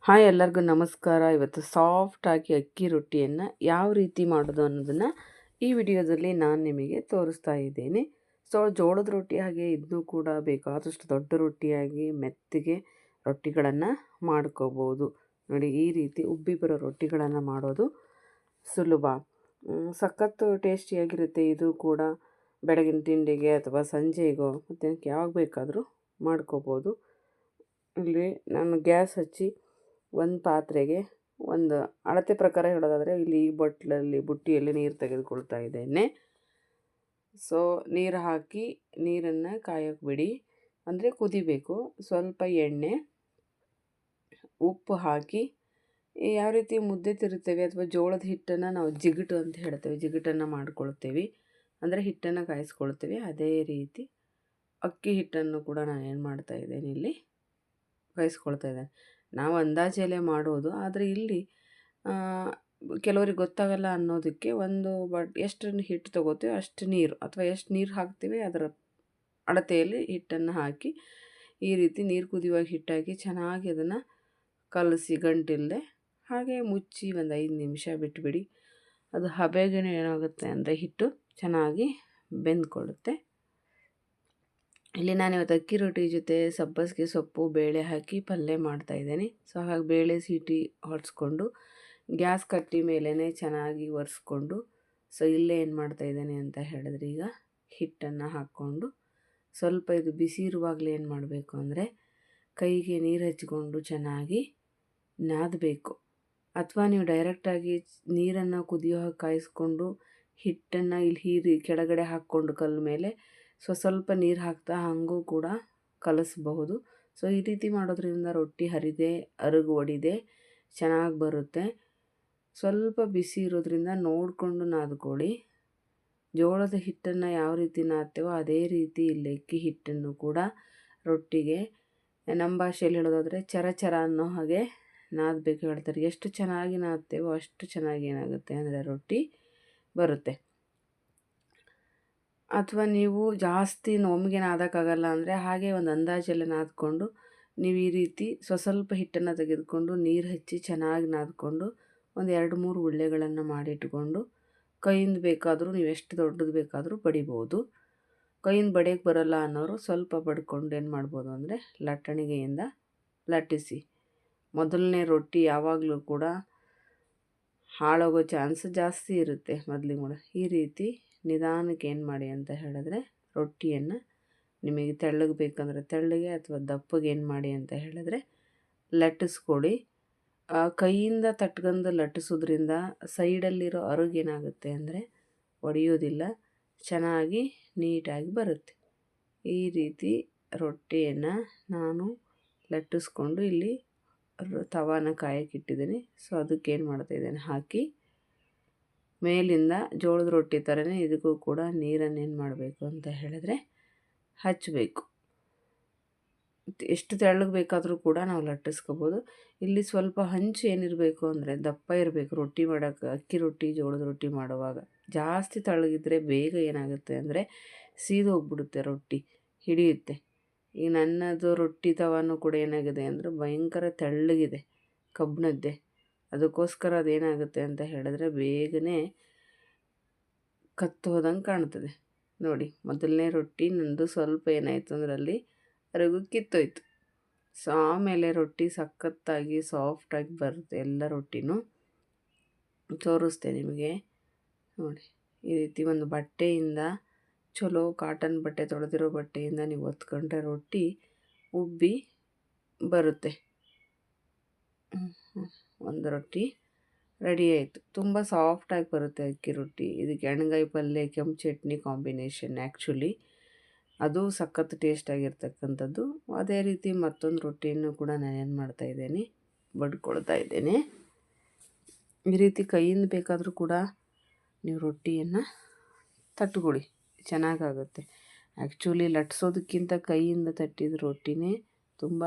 Hi ಎಲ್ಲರಿಗೂ ನಮಸ್ಕಾರ. ಇವತ್ತು ಸಾಫ್ಟಾಗಿ ಅಕ್ಕಿ ರೊಟ್ಟಿಯನ್ನು ಯಾವ ರೀತಿ ಮಾಡೋದು ಅನ್ನೋದನ್ನು ಈ ವಿಡಿಯೋದಲ್ಲಿ ನಾನು ನಿಮಗೆ ತೋರಿಸ್ತಾ ಇದ್ದೇನೆ. ಜೋಳದ ರೊಟ್ಟಿ ಹಾಗೆ ಇದನ್ನು ಕೂಡ ಬೇಕಾದಷ್ಟು ದೊಡ್ಡ ರೊಟ್ಟಿಯಾಗಿ ಮೆತ್ತಗೆ ರೊಟ್ಟಿಗಳನ್ನು ಮಾಡ್ಕೋಬೋದು. ನೋಡಿ, ಈ ರೀತಿ ಉಬ್ಬಿ ಬರೋ ರೊಟ್ಟಿಗಳನ್ನು ಮಾಡೋದು ಸುಲಭ. ಸಖತ್ತು ಟೇಸ್ಟಿಯಾಗಿರುತ್ತೆ. ಇದು ಕೂಡ ಬೆಳಗಿನ ತಿಂಡಿಗೆ ಅಥವಾ ಸಂಜೆಗೋ ಮತ್ತು ಯಾವಾಗ ಬೇಕಾದರೂ ಮಾಡ್ಕೋಬೋದು. ಇಲ್ಲಿ ನಾನು ಗ್ಯಾಸ್ ಹಚ್ಚಿ ಒಂದು ಪಾತ್ರೆಗೆ ಒಂದು ಅಳತೆ ಪ್ರಕಾರ ಹೇಳೋದಾದರೆ ಇಲ್ಲಿ ಈ ಬುಟ್ಟಿಯಲ್ಲಿ ನೀರು ತೆಗೆದುಕೊಳ್ತಾ ಇದ್ದೇನೆ. ನೀರು ಹಾಕಿ ನೀರನ್ನು ಕಾಯೋಕ್ಕೆ ಬಿಡಿ, ಅಂದರೆ ಕುದಿಬೇಕು. ಸ್ವಲ್ಪ ಎಣ್ಣೆ, ಉಪ್ಪು ಹಾಕಿ ಯಾವ ರೀತಿ ಮುದ್ದೆ ತಿರುತ್ತೇವೆ ಅಥವಾ ಜೋಳದ ಹಿಟ್ಟನ್ನು ನಾವು ಜಿಗುಟು ಅಂತ ಹೇಳ್ತೇವೆ, ಜಿಗುಟನ್ನು ಮಾಡ್ಕೊಳ್ತೇವೆ, ಅಂದರೆ ಹಿಟ್ಟನ್ನು ಕಾಯಿಸ್ಕೊಳ್ತೇವೆ. ಅದೇ ರೀತಿ ಅಕ್ಕಿ ಹಿಟ್ಟನ್ನು ಕೂಡ ನಾನು ಏನು ಮಾಡ್ತಾ ಇದ್ದೇನೆ, ಇಲ್ಲಿ ಕಾಯಿಸ್ಕೊಳ್ತಾ ಇದ್ದೇನೆ. ನಾವು ಅಂದಾಜಲ್ಲೇ ಮಾಡೋದು, ಆದರೆ ಇಲ್ಲಿ ಕೆಲವರಿಗೆ ಗೊತ್ತಾಗಲ್ಲ ಅನ್ನೋದಕ್ಕೆ ಎಷ್ಟು ಹಿಟ್ಟು ತೊಗೋತೀವಿ ಅಷ್ಟು ನೀರು ಅಥವಾ ಎಷ್ಟು ನೀರು ಹಾಕ್ತೀವಿ ಅದರ ಅಳತೆಯಲ್ಲಿ ಹಿಟ್ಟನ್ನು ಹಾಕಿ ಈ ರೀತಿ ನೀರು ಕುದಿಯುವಾಗ ಹಿಟ್ಟಾಕಿ ಚೆನ್ನಾಗಿ ಅದನ್ನು ಕಲಸಿ ಗಂಟಿಲ್ಲದೆ ಹಾಗೆ ಮುಚ್ಚಿ ಒಂದು 5 ನಿಮಿಷ ಬಿಟ್ಟುಬಿಡಿ. ಅದು ಹಬೆಗೆ ಏನಾಗುತ್ತೆ ಅಂದರೆ ಹಿಟ್ಟು ಚೆನ್ನಾಗಿ ಬೆಂದ್ಕೊಳ್ಳುತ್ತೆ. ಇಲ್ಲಿ ನಾನು ಇವತ್ತು ಅಕ್ಕಿ ರೊಟ್ಟಿ ಜೊತೆ ಸಬ್ಬಸಿಗೆ ಸೊಪ್ಪು ಬೇಳೆ ಹಾಕಿ ಪಲ್ಯ ಮಾಡ್ತಾಯಿದ್ದೇನೆ. ಹಾಗಾಗಿ ಬೇಳೆ ಸೀಟಿ ಹೊಡೆಸ್ಕೊಂಡು ಗ್ಯಾಸ್ ಕಟ್ಟಿ ಮೇಲೇ ಚೆನ್ನಾಗಿ ಒರೆಸ್ಕೊಂಡು ಇಲ್ಲೇ ಏನು ಮಾಡ್ತಾಯಿದ್ದೇನೆ ಅಂತ ಹೇಳಿದ್ರೆ, ಈಗ ಹಿಟ್ಟನ್ನು ಹಾಕ್ಕೊಂಡು ಸ್ವಲ್ಪ ಇದು ಬಿಸಿ ಇರುವಾಗಲೇ ಏನು ಮಾಡಬೇಕು ಅಂದರೆ ಕೈಗೆ ನೀರು ಹಚ್ಕೊಂಡು ಚೆನ್ನಾಗಿ ನಾದಬೇಕು. ಅಥವಾ ನೀವು ಡೈರೆಕ್ಟಾಗಿ ನೀರನ್ನು ಕುದಿಯೋ ಹಾಗೆ ಕಾಯಿಸ್ಕೊಂಡು ಹಿಟ್ಟನ್ನು ಇಲ್ಲಿ ಕೆಳಗಡೆ ಹಾಕ್ಕೊಂಡು ಕಲ್ಲು ಮೇಲೆ ಸ್ವಲ್ಪ ನೀರು ಹಾಕ್ತಾ ಹಾಗೂ ಕೂಡ ಕಲಿಸ್ಬಹುದು. ಈ ರೀತಿ ಮಾಡೋದ್ರಿಂದ ರೊಟ್ಟಿ ಹರಿದೆ ಅರುಗು ಒಡಿದೆ ಚೆನ್ನಾಗಿ ಬರುತ್ತೆ. ಸ್ವಲ್ಪ ಬಿಸಿ ಇರೋದ್ರಿಂದ ನೋಡಿಕೊಂಡು ನಾದ್ಕೊಳ್ಳಿ. ಜೋಳದ ಹಿಟ್ಟನ್ನು ಯಾವ ರೀತಿ ನಾದ್ತೇವೋ ಅದೇ ರೀತಿ ಇಲ್ಲಿ ಅಕ್ಕಿ ಹಿಟ್ಟನ್ನು ಕೂಡ ರೊಟ್ಟಿಗೆ ನಮ್ಮ ಭಾಷೆಯಲ್ಲಿ ಹೇಳೋದಾದರೆ ಚರ ಅನ್ನೋ ಹಾಗೆ ನಾದಬೇಕು ಹೇಳ್ತಾರೆ. ಎಷ್ಟು ಚೆನ್ನಾಗಿ ನಾದ್ತೇವೋ ಅಷ್ಟು ಚೆನ್ನಾಗಿ ಏನಾಗುತ್ತೆ ಅಂದರೆ ರೊಟ್ಟಿ ಬರುತ್ತೆ. ಅಥವಾ ನೀವು ಜಾಸ್ತಿ ಒಮ್ಮೆಗೆ ನಾದಕ್ಕಾಗಲ್ಲ ಅಂದರೆ ಹಾಗೆ ಒಂದು ಅಂದಾಜಲ್ಲಿ ನಾದ್ಕೊಂಡು ನೀವು ಈ ರೀತಿ ಸ್ವಲ್ಪ ಹಿಟ್ಟನ್ನು ತೆಗೆದುಕೊಂಡು ನೀರು ಹಚ್ಚಿ ಚೆನ್ನಾಗಿ ನಾದ್ಕೊಂಡು ಒಂದು 2-3 ಉಳ್ಳೆಗಳನ್ನು ಮಾಡಿಟ್ಕೊಂಡು ಕೈಯಿಂದ ಬೇಕಾದರೂ ನೀವು ಎಷ್ಟು ದೊಡ್ಡದು ಬೇಕಾದರೂ ಬಡಿಬೋದು. ಕೈಯಿಂದ ಬಡಿಯೋಕ್ಕೆ ಬರಲ್ಲ ಅನ್ನೋರು ಸ್ವಲ್ಪ ಬಡ್ಕೊಂಡು ಏನು ಮಾಡ್ಬೋದು ಅಂದರೆ ಲಟ್ಟಣಿಗೆಯಿಂದ ಲಟ್ಟಿಸಿ. ಮೊದಲನೇ ರೊಟ್ಟಿ ಯಾವಾಗಲೂ ಕೂಡ ಹಾಳಾಗೋ ಚಾನ್ಸ್ ಜಾಸ್ತಿ ಇರುತ್ತೆ ಮೊದಲಿಗೆ ಕೂಡ. ಈ ರೀತಿ ನಿಧಾನಕ್ಕೆ ಏನು ಮಾಡಿ ಅಂತ ಹೇಳಿದ್ರೆ ರೊಟ್ಟಿಯನ್ನು ನಿಮಗೆ ತೆಳ್ಳಗೆ ಬೇಕಂದರೆ ತೆಳ್ಳಗೆ ಅಥವಾ ದಪ್ಪಗೆ ಏನು ಮಾಡಿ ಅಂತ ಹೇಳಿದ್ರೆ ಲಟ್ಟಿಸ್ಕೊಳ್ಳಿ. ಕೈಯಿಂದ ತಟ್ಕೊಂಡು ಲಟ್ಟಿಸೋದ್ರಿಂದ ಸೈಡಲ್ಲಿರೋ ಅರುಗೇನಾಗುತ್ತೆ ಅಂದರೆ ಒಡೆಯೋದಿಲ್ಲ, ಚೆನ್ನಾಗಿ ನೀಟಾಗಿ ಬರುತ್ತೆ. ಈ ರೀತಿ ರೊಟ್ಟಿಯನ್ನು ನಾನು ಲಟ್ಟಿಸ್ಕೊಂಡು ಇಲ್ಲಿ ತವಾನ ಕಾಯಕ್ಕೆ ಇಟ್ಟಿದ್ದೀನಿ. ಅದಕ್ಕೆ ಏನು ಮಾಡ್ತಾಯಿದ್ದೇನೆ ಹಾಕಿ ಮೇಲಿಂದ ಜೋಳದ ರೊಟ್ಟಿ ಥರನೇ ಇದಕ್ಕೂ ಕೂಡ ನೀರನ್ನು ಏನು ಮಾಡಬೇಕು ಅಂತ ಹೇಳಿದ್ರೆ ಹಚ್ಚಬೇಕು. ಎಷ್ಟು ತೆಳ್ಳಗೆ ಬೇಕಾದರೂ ಕೂಡ ನಾವು ಲಟ್ಟಿಸ್ಕೋಬೋದು. ಇಲ್ಲಿ ಸ್ವಲ್ಪ ಹಂಚು ಏನಿರಬೇಕು ಅಂದರೆ ದಪ್ಪ ಇರಬೇಕು ರೊಟ್ಟಿ ಮಾಡೋಕ್ಕೆ. ಅಕ್ಕಿ ರೊಟ್ಟಿ ಜೋಳದ ರೊಟ್ಟಿ ಮಾಡುವಾಗ ಜಾಸ್ತಿ ತೆಳ್ಳಗಿದ್ರೆ ಬೇಗ ಏನಾಗುತ್ತೆ ಅಂದರೆ ಸೀದೋಗ್ಬಿಡುತ್ತೆ, ರೊಟ್ಟಿ ಹಿಡಿಯುತ್ತೆ. ಈಗ ನನ್ನದು ರೊಟ್ಟಿ ತವಾನು ಕೂಡ ಏನಾಗಿದೆ ಅಂದರೆ ಭಯಂಕರ ತೆಳ್ಳಗಿದೆ, ಕಬ್ಬಿಣದ್ದೇ. ಅದಕ್ಕೋಸ್ಕರ ಅದೇನಾಗುತ್ತೆ ಅಂತ ಹೇಳಿದ್ರೆ ಬೇಗನೆ ಕತ್ತು ಹೋದಂಗೆ ಕಾಣ್ತದೆ. ನೋಡಿ, ಮೊದಲನೇ ರೊಟ್ಟಿ ನಂದು ಸ್ವಲ್ಪ ಏನಾಯಿತು ಅಂದರೆ ಅಲ್ಲಿ ಅರಗು ಕಿತ್ತೋಯ್ತು. ಆಮೇಲೆ ರೊಟ್ಟಿ ಸಖತ್ತಾಗಿ ಸಾಫ್ಟಾಗಿ ಬರುತ್ತೆ. ಎಲ್ಲ ರೊಟ್ಟಿನೂ ತೋರಿಸ್ತೆ ನಿಮಗೆ. ನೋಡಿ, ಈ ರೀತಿ ಒಂದು ಬಟ್ಟೆಯಿಂದ, ಚಲೋ ಕಾಟನ್ ಬಟ್ಟೆ, ತೊಳೆದಿರೋ ಬಟ್ಟೆಯಿಂದ ನೀವು ಒತ್ಕೊಂಡ್ರೆ ರೊಟ್ಟಿ ಉಬ್ಬಿ ಬರುತ್ತೆ. ಒಂದು ರೊಟ್ಟಿ ರೆಡಿ ಆಯಿತು. ತುಂಬ ಸಾಫ್ಟಾಗಿ ಬರುತ್ತೆ ಅಕ್ಕಿ ರೊಟ್ಟಿ. ಇದಕ್ಕೆ ಎಣ್ಗಾಯಿ ಪಲ್ಯ, ಕೆಂಪು ಚಟ್ನಿ ಕಾಂಬಿನೇಷನ್. ಆ್ಯಕ್ಚುಲಿ ಅದು ಸಖತ್ ಟೇಸ್ಟಾಗಿರ್ತಕ್ಕಂಥದ್ದು. ಅದೇ ರೀತಿ ಮತ್ತೊಂದು ರೊಟ್ಟಿಯನ್ನು ಕೂಡ ನಾನೇನು ಮಾಡ್ತಾಯಿದ್ದೇನೆ, ಬಡ್ಕೊಳ್ತಾ ಇದ್ದೇನೆ. ಈ ರೀತಿ ಕೈಯಿಂದ ಬೇಕಾದರೂ ಕೂಡ ನೀವು ರೊಟ್ಟಿಯನ್ನು ತಟ್ಕೊಳ್ಳಿ, ಚೆನ್ನಾಗಾಗುತ್ತೆ. ಆ್ಯಕ್ಚುಲಿ ಲಟ್ಸೋದಕ್ಕಿಂತ ಕೈಯಿಂದ ತಟ್ಟಿದ ರೊಟ್ಟಿನೇ ತುಂಬ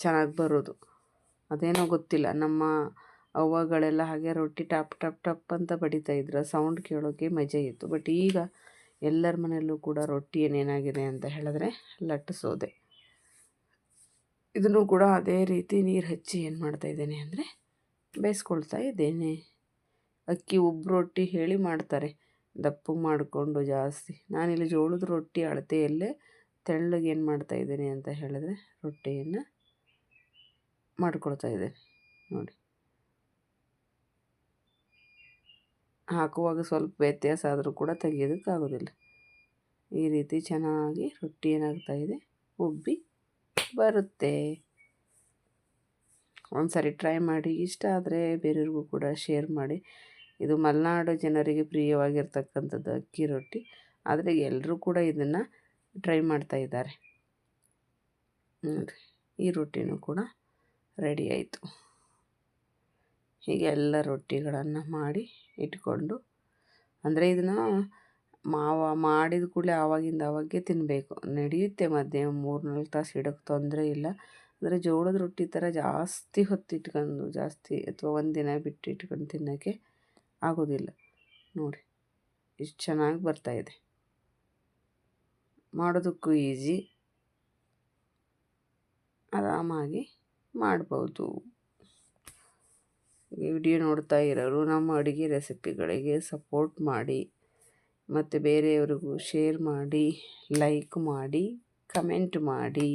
ಚೆನ್ನಾಗಿ ಬರೋದು. ಅದೇನೋ ಗೊತ್ತಿಲ್ಲ, ನಮ್ಮ ಅವ್ವಗಳೆಲ್ಲ ಹಾಗೆ ರೊಟ್ಟಿ ಟಪ್ ಟಪ್ ಟಪ್ ಅಂತ ಬಡಿತಾಯಿದ್ರು. ಸೌಂಡ್ ಕೇಳೋಕ್ಕೆ ಮಜಾ ಇತ್ತು. ಬಟ್ ಈಗ ಎಲ್ಲರ ಮನೆಯಲ್ಲೂ ಕೂಡ ರೊಟ್ಟಿ ಏನೇನಾಗಿದೆ ಅಂತ ಹೇಳಿದ್ರೆ ಲಟ್ಟಿಸೋದೆ. ಇದನ್ನು ಕೂಡ ಅದೇ ರೀತಿ ನೀರು ಹಚ್ಚಿ ಏನು ಮಾಡ್ತಾಯಿದ್ದೇನೆ ಅಂದರೆ ಬೇಯಿಸ್ಕೊಳ್ತಾ ಇದ್ದೇನೆ. ಅಕ್ಕಿ ಉಬ್ಬು ರೊಟ್ಟಿ ಹೇಳಿ ಮಾಡ್ತಾರೆ, ದಪ್ಪಗೆ ಮಾಡಿಕೊಂಡು ಜಾಸ್ತಿ. ನಾನಿಲ್ಲಿ ಜೋಳದ ರೊಟ್ಟಿ ಅಳತೆಯಲ್ಲೇ ತೆಳ್ಳಗೆ ಏನು ಮಾಡ್ತಾಯಿದ್ದೇನೆ ಅಂತ ಹೇಳಿದ್ರೆ ರೊಟ್ಟಿಯನ್ನು ಮಾಡ್ಕೊಳ್ತಾ ಇದ್ದೇನೆ ನೋಡಿ. ಹಾಕುವಾಗ ಸ್ವಲ್ಪ ವ್ಯತ್ಯಾಸ ಆದರೂ ಕೂಡ ತೆಗಿಯೋದಕ್ಕಾಗೋದಿಲ್ಲ. ಈ ರೀತಿ ಚೆನ್ನಾಗಿ ರೊಟ್ಟಿ ಏನಾಗ್ತಾಯಿದೆ ಉಬ್ಬಿ ಬರುತ್ತೆ. ಒಂದು ಸಾರಿ ಟ್ರೈ ಮಾಡಿ, ಇಷ್ಟ ಆದರೆ ಬೇರೆಯವ್ರಿಗೂ ಕೂಡ ಶೇರ್ ಮಾಡಿ. ಇದು ಮಲೆನಾಡು ಜನರಿಗೆ ಪ್ರಿಯವಾಗಿರ್ತಕ್ಕಂಥದ್ದು ಅಕ್ಕಿ ರೊಟ್ಟಿ, ಆದರೆ ಎಲ್ಲರೂ ಕೂಡ ಇದನ್ನು ಟ್ರೈ ಮಾಡ್ತಾ ಇದ್ದಾರೆ ನೋಡಿರಿ. ಈ ರೊಟ್ಟಿನೂ ಕೂಡ ರೆಡಿ ಆಯಿತು. ಹೀಗೆ ಎಲ್ಲ ರೊಟ್ಟಿಗಳನ್ನು ಮಾಡಿ ಇಟ್ಕೊಂಡು, ಅಂದರೆ ಇದನ್ನು ಮಾಡಿದ ಕೂಡಲೇ ಆವಾಗಿಂದ ಆವಾಗೇ ತಿನ್ನಬೇಕು, ನಡೆಯುತ್ತೆ. ಮಧ್ಯೆ 3-4 ತಾಸು ಇಡೋಕ್ಕೆ ತೊಂದರೆ ಇಲ್ಲ. ಅಂದರೆ ಜೋಳದ ರೊಟ್ಟಿ ಥರ ಜಾಸ್ತಿ ಹೊತ್ತು ಇಟ್ಕೊಂಡು ಅಥವಾ ಒಂದಿನ ಬಿಟ್ಟು ಇಟ್ಕೊಂಡು ತಿನ್ನೋಕ್ಕೆ ಆಗೋದಿಲ್ಲ ನೋಡಿ. ಇಷ್ಟು ಚೆನ್ನಾಗಿ ಬರ್ತಾಯಿದೆ, ಮಾಡೋದಕ್ಕೂ ಈಸಿ, ಆರಾಮಾಗಿ ಮಾಡ್ಬೋದು. ವಿಡಿಯೋ ನೋಡ್ತಾ ಇರೋರು ನಮ್ಮ ಅಡುಗೆ ರೆಸಿಪಿಗಳಿಗೆ ಸಪೋರ್ಟ್ ಮಾಡಿ, ಮತ್ತು ಬೇರೆಯವ್ರಿಗೂ ಶೇರ್ ಮಾಡಿ, ಲೈಕ್ ಮಾಡಿ, ಕಮೆಂಟ್ ಮಾಡಿ.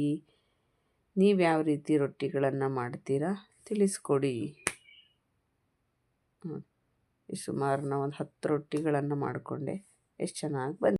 ನೀವು ಯಾವ ರೀತಿ ರೊಟ್ಟಿಗಳನ್ನು ಮಾಡ್ತೀರಾ ತಿಳಿಸ್ಕೊಡಿ. ಸುಮಾರು ನಾನು ಒಂದು 10 ರೊಟ್ಟಿಗಳನ್ನು ಮಾಡಿಕೊಂಡೆ. ಎಷ್ಟು ಚೆನ್ನಾಗಿ ಬಂದಿದೆ.